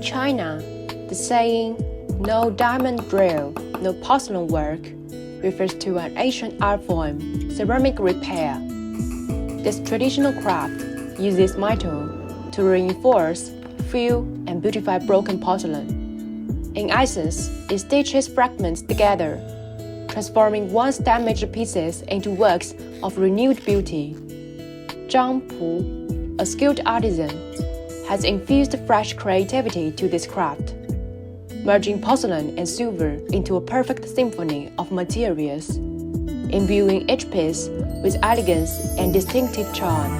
China, the saying, "No diamond drill, no porcelain work," refers to an ancient art form, ceramic repair. This traditional craft uses metal to reinforce, fill, and beautify broken porcelain. In ices, it stitches fragments together, transforming once damaged pieces into works of renewed beauty. Zhang Pu, a skilled artisan, has infused fresh creativity to this craft, merging porcelain and silver into a perfect symphony of materials, imbuing each piece with elegance and distinctive charm.